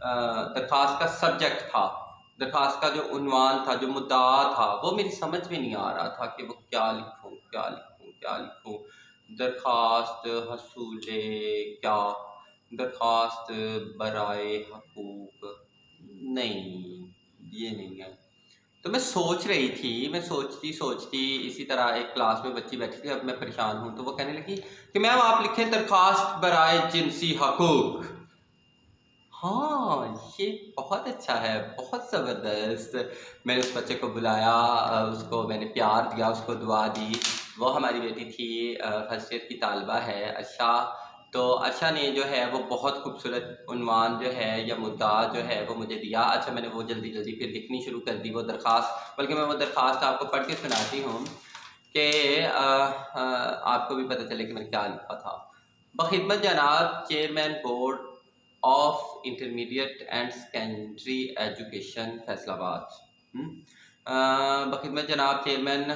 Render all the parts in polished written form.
درخواست کا سبجیکٹ تھا، درخواست کا جو عنوان تھا، جو مدعا تھا، وہ میری سمجھ میں نہیں آ رہا تھا کہ وہ کیا لکھوں کیا لکھوں کیا لکھوں۔ درخواست حصول کیا، درخواست برائے حقوق، نہیں یہ نہیں ہے۔ تو میں سوچ رہی تھی، میں سوچتی اسی طرح ایک کلاس میں بچی بیٹھی تھی، اب میں پریشان ہوں، تو وہ کہنے لگی کہ میم آپ لکھیں درخواست برائے جنسی حقوق۔ ہاں یہ بہت اچھا ہے، بہت زبردست۔ میں نے اس بچے کو بلایا، اس کو میں نے پیار دیا، اس کو دعا دی۔ وہ ہماری بیٹی تھی، فرسٹ ایئر کی طالبہ ہے، عرشا۔ تو عرشا نے جو ہے وہ بہت خوبصورت عنوان جو ہے یا مدعا جو ہے وہ مجھے دیا۔ اچھا میں نے وہ جلدی پھر لکھنی شروع کر دی وہ درخواست، بلکہ میں وہ درخواست آپ کو پڑھ کے سناتی ہوں کہ آپ کو بھی پتہ چلے کہ میں نے کیا لکھا تھا۔ بخدمت جناب chairman board of intermediate and secondary education Faisal آباد، بخدمت جناب chairman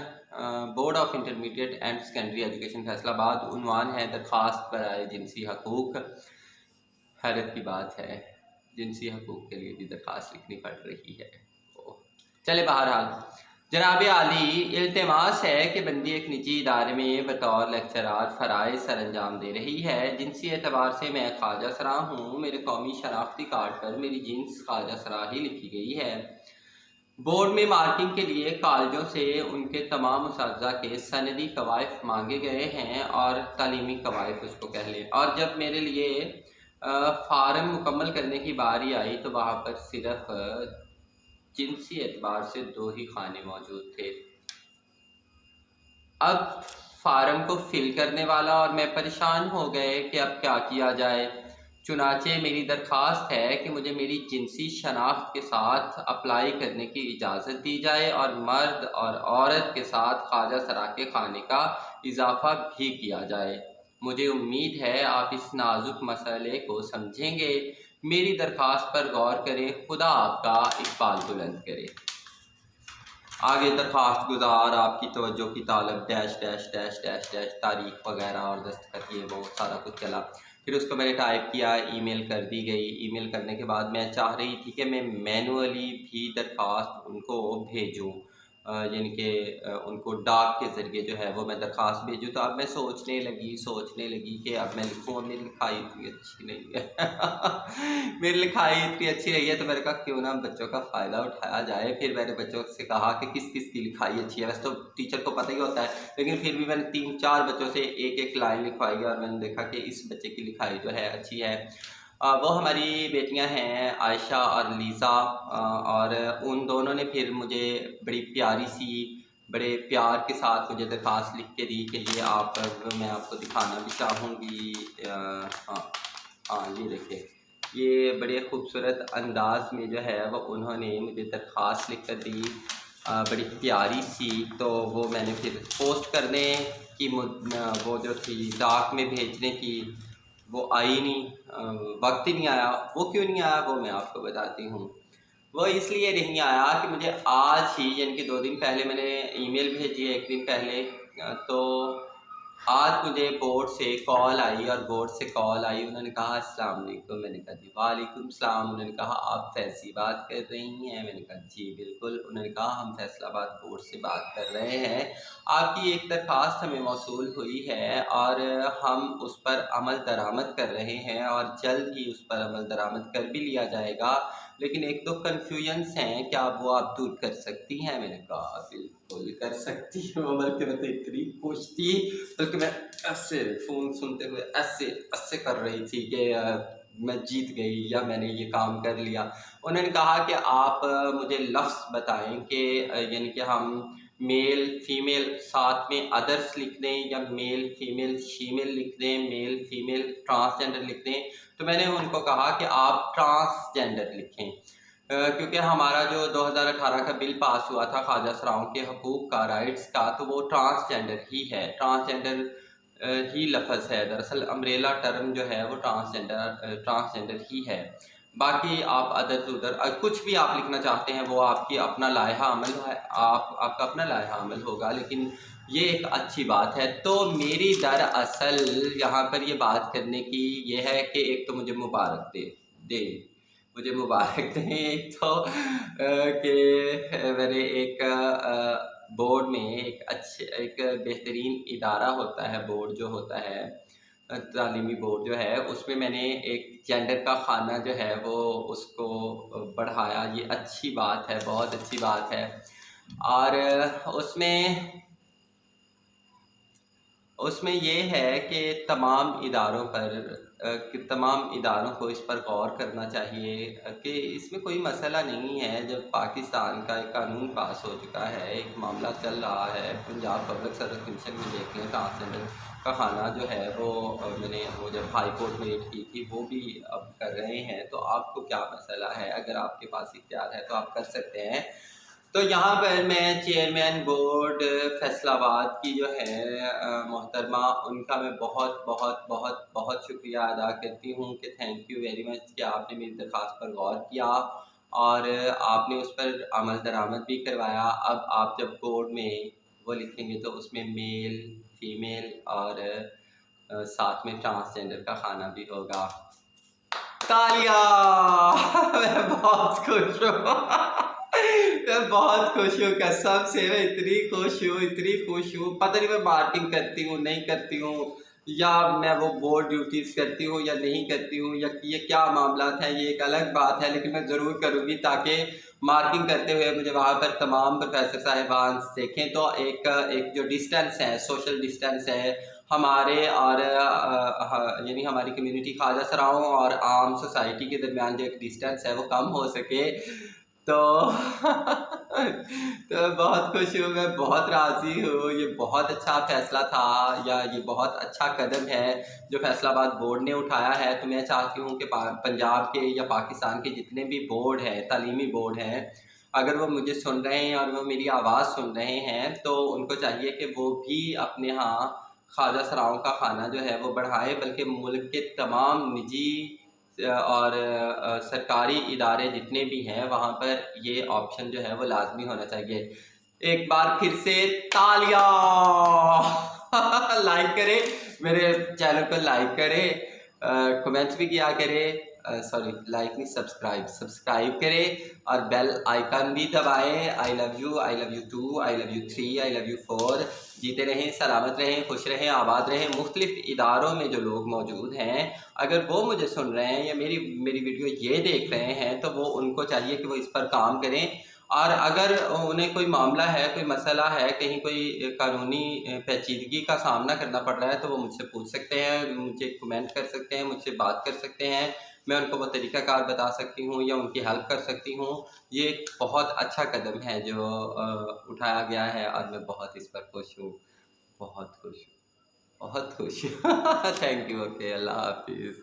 board of intermediate and secondary education Faisal آباد، عنوان ہے درخواست برائے جنسی حقوق۔ حیرت کی بات ہے، جنسی حقوق کے لیے بھی درخواست لکھنی پڑ رہی ہے۔ چلے بہرحال، جناب عالی التماس ہے کہ بندی ایک نجی ادارے میں بطور لیکچرار فرائض سر انجام دے رہی ہے۔ جنسی اعتبار سے میں خواجہ سرا ہوں، میرے قومی شناختی کارڈ پر میری جنس خواجہ سرا ہی لکھی گئی ہے۔ بورڈ میں مارکنگ کے لیے کالجوں سے ان کے تمام اساتذہ کے سندی قوائف مانگے گئے ہیں، اور تعلیمی قوائف اس کو کہہ لیں، اور جب میرے لیے فارم مکمل کرنے کی باری آئی تو وہاں پر صرف جنسی اعتبار سے 2 ہی خانے موجود تھے۔ اب فارم کو فل کرنے والا اور میں پریشان ہو گئے کہ اب کیا کیا جائے۔ چنانچہ میری درخواست ہے کہ مجھے میری جنسی شناخت کے ساتھ اپلائی کرنے کی اجازت دی جائے، اور مرد اور عورت کے ساتھ خواجہ سرا کے خانے کا اضافہ بھی کیا جائے۔ مجھے امید ہے آپ اس نازک مسئلے کو سمجھیں گے، میری درخواست پر غور کریں، خدا آپ کا اقبال بلند کرے۔ آگے درخواست گزار آپ کی توجہ کی طالب dash dash dash dash dash تاریخ وغیرہ اور دستخط، یہ وہ سارا کچھ چلا۔ پھر اس کو میں نے ٹائپ کیا، ای میل کر دی گئی۔ ای میل کرنے کے بعد میں چاہ رہی تھی کہ میں مینولی بھی درخواست ان کو بھیجوں، یعنی کہ ان کو ڈاک کے ذریعے جو ہے وہ میں درخواست بھیجوں۔ تو اب میں سوچنے لگی کہ اب میں لکھوں، میری لکھائی اتنی اچھی نہیں ہے میری لکھائی اتنی اچھی نہیں ہے، تو میں نے کہا کیوں نہ بچوں کا فائدہ اٹھایا جائے۔ پھر میں نے بچوں سے کہا کہ کس کس کی لکھائی اچھی ہے، ویسے تو ٹیچر کو پتہ ہی ہوتا ہے، لیکن پھر بھی میں نے 3-4 بچوں سے ایک لائن لکھوائی، اور میں نے دیکھا کہ اس بچے کی لکھائی جو ہے اچھی ہے۔ وہ ہماری بیٹیاں ہیں عائشہ اور لیزا، اور ان دونوں نے پھر مجھے بڑی پیاری سی، بڑے پیار کے ساتھ مجھے درخواست لکھ کے دی کہ یہ آپ، میں آپ کو دکھانا بھی چاہوں گی۔ ہاں یہ دیکھیں، یہ بڑے خوبصورت انداز میں جو ہے وہ انہوں نے مجھے درخواست لکھ کر دی، بڑی پیاری سی۔ تو وہ میں نے پھر پوسٹ کرنے کی وہ جو تھی ڈاک میں بھیجنے کی، وہ آئی نہیں، وقت ہی نہیں آیا۔ وہ کیوں نہیں آیا وہ میں آپ کو بتاتی ہوں۔ وہ اس لیے نہیں آیا کہ مجھے آج ہی، یعنی کہ 2 دن پہلے میں نے ای میل بھیجی ہے، 1 دن پہلے، تو آج مجھے بورڈ سے کال آئی، اور بورڈ سے کال آئی، انہوں نے کہا السلام علیکم۔ میں نے کہا جی وعلیکم السلام۔ انہوں نے کہا آپ فیضی بات کر رہی ہیں؟ میں نے کہا جی بالکل۔ انہوں نے کہا ہم فیصل آباد بورڈ سے بات کر رہے ہیں، آپ کی ایک درخواست ہمیں موصول ہوئی ہے، اور ہم اس پر عمل درآمد کر رہے ہیں، اور جلد ہی اس پر عمل درآمد کر بھی لیا جائے گا، لیکن 1-2 کنفیوژنس ہیں، کیا وہ آپ دور کر سکتی ہیں؟ میں نے کہا بالکل کر سکتی ہوں، بلکہ میں تو اتنی خوش تھی، بلکہ میں ایسے فون سنتے ہوئے ایسے کر رہی تھی کہ میں جیت گئی یا میں نے یہ کام کر لیا۔ انہوں نے کہا کہ آپ مجھے لفظ بتائیں کہ یعنی کہ ہم میل فیمیل ساتھ میں ادرس لکھ دیں، یا میل فیمیل شیمیل لکھ دیں، میل فیمیل ٹرانسجینڈر لکھ دیں۔ تو میں نے ان کو کہا کہ آپ ٹرانسجینڈر لکھیں، کیونکہ ہمارا جو 2018 کا بل پاس ہوا تھا خواجہ سراؤں کے حقوق کا، رائٹس کا، تو وہ ٹرانسجینڈر ہی ہے، ٹرانسجینڈر ہی لفظ ہے، دراصل امبریلا ٹرم جو ہے وہ ٹرانسجینڈر ہی ہے۔ باقی آپ ادر کچھ بھی آپ لکھنا چاہتے ہیں وہ آپ کی اپنا لائحہ عمل ہے، آپ کا اپنا لائحہ عمل ہوگا، لیکن یہ ایک اچھی بات ہے۔ تو میری دراصل یہاں پر یہ بات کرنے کی یہ ہے کہ ایک تو مجھے مبارک دے، مجھے مبارک دیں ایک تو کہ میرے ایک بورڈ میں ایک بہترین ادارہ ہوتا ہے، بورڈ جو ہوتا ہے تعلیمی بورڈ جو ہے، اس میں نے ایک جینڈر کا خانہ جو ہے وہ اس کو بڑھایا۔ یہ اچھی بات ہے، بہت اچھی بات ہے۔ اور اس میں یہ ہے کہ تمام اداروں کو اس پر غور کرنا چاہیے کہ اس میں کوئی مسئلہ نہیں ہے۔ جب پاکستان کا ایک قانون پاس ہو چکا ہے، ایک معاملہ چل رہا ہے، پنجاب پبلک سروس کمیشن میں دیکھ لیں، ٹرانسجنڈر کا خانہ جو ہے وہ جب ہائی کورٹ میں ریٹ کی تھی، وہ بھی اب کر رہے ہیں، تو آپ کو کیا مسئلہ ہے؟ اگر آپ کے پاس اختیار ہے تو آپ کر سکتے ہیں۔ تو یہاں پر میں چیئرمین بورڈ فیصل آباد کی جو ہے محترمہ، ان کا میں بہت بہت بہت بہت شکریہ ادا کرتی ہوں کہ تھینک یو ویری مچ کہ آپ نے میری درخواست پر غور کیا اور آپ نے اس پر عمل درآمد بھی کروایا۔ اب آپ جب بورڈ میں وہ لکھیں گے تو اس میں میل، فیمیل اور ساتھ میں ٹرانسجنڈر کا خانہ بھی ہوگا۔ تالیاں! میں بہت خوش ہوں، میں بہت خوش ہوں، قسم سے میں اتنی خوش ہوں۔ پتہ نہیں میں مارکنگ کرتی ہوں نہیں کرتی ہوں، یا میں وہ بورڈ ڈیوٹیز کرتی ہوں یا نہیں کرتی ہوں، یا یہ کیا معاملات ہیں، یہ ایک الگ بات ہے، لیکن میں ضرور کروں گی تاکہ مارکنگ کرتے ہوئے مجھے وہاں پر تمام پروفیسر صاحبان دیکھیں تو ایک جو ڈسٹینس ہے، سوشل ڈسٹینس ہے ہمارے اور یعنی ہماری کمیونٹی خواجہ سراؤں اور عام سوسائٹی کے درمیان جو ایک ڈسٹینس ہے وہ کم ہو سکے۔ تو بہت خوش ہوں، میں بہت راضی ہوں۔ یہ بہت اچھا فیصلہ تھا، یا یہ بہت اچھا قدم ہے جو فیصل آباد بورڈ نے اٹھایا ہے۔ تو میں چاہتی ہوں کہ پنجاب کے یا پاکستان کے جتنے بھی بورڈ ہیں، تعلیمی بورڈ ہیں، اگر وہ مجھے سن رہے ہیں اور وہ میری آواز سن رہے ہیں تو ان کو چاہیے کہ وہ بھی اپنے ہاں خواجہ سراؤں کا خانہ جو ہے وہ بڑھائے، بلکہ ملک کے تمام نجی اور سرکاری ادارے جتنے بھی ہیں وہاں پر یہ آپشن جو ہے وہ لازمی ہونا چاہیے۔ ایک بار پھر سے تالیاں! لائک کرے، میرے چینل کو لائک کرے، کمنٹس بھی کیا کرے، سوری لائک نہیں، سبسکرائب کرے اور بیل آئیکن بھی دبائے۔ I love you, I love you 2، I love you 3، I love you 4۔ جیتے رہیں، سلامت رہیں، خوش رہیں، آباد رہیں۔ مختلف اداروں میں جو لوگ موجود ہیں، اگر وہ مجھے سن رہے ہیں یا میری ویڈیو یہ دیکھ رہے ہیں تو وہ ان کو چاہیے کہ وہ اس پر کام کریں، اور اگر انہیں کوئی معاملہ ہے، کوئی مسئلہ ہے، کہیں کوئی قانونی پیچیدگی کا سامنا کرنا پڑ رہا ہے تو وہ مجھ سے پوچھ سکتے ہیں، مجھے کمنٹ کر سکتے ہیں، مجھ سے بات کر سکتے ہیں، میں ان کو وہ طریقہ کار بتا سکتی ہوں یا ان کی ہیلپ کر سکتی ہوں۔ یہ ایک بہت اچھا قدم ہے جو اٹھایا گیا ہے اور میں بہت اس پر خوش ہوں، بہت خوش ہوں، بہت خوش ہوں۔ تھینک یو، اوکے، اللہ حافظ۔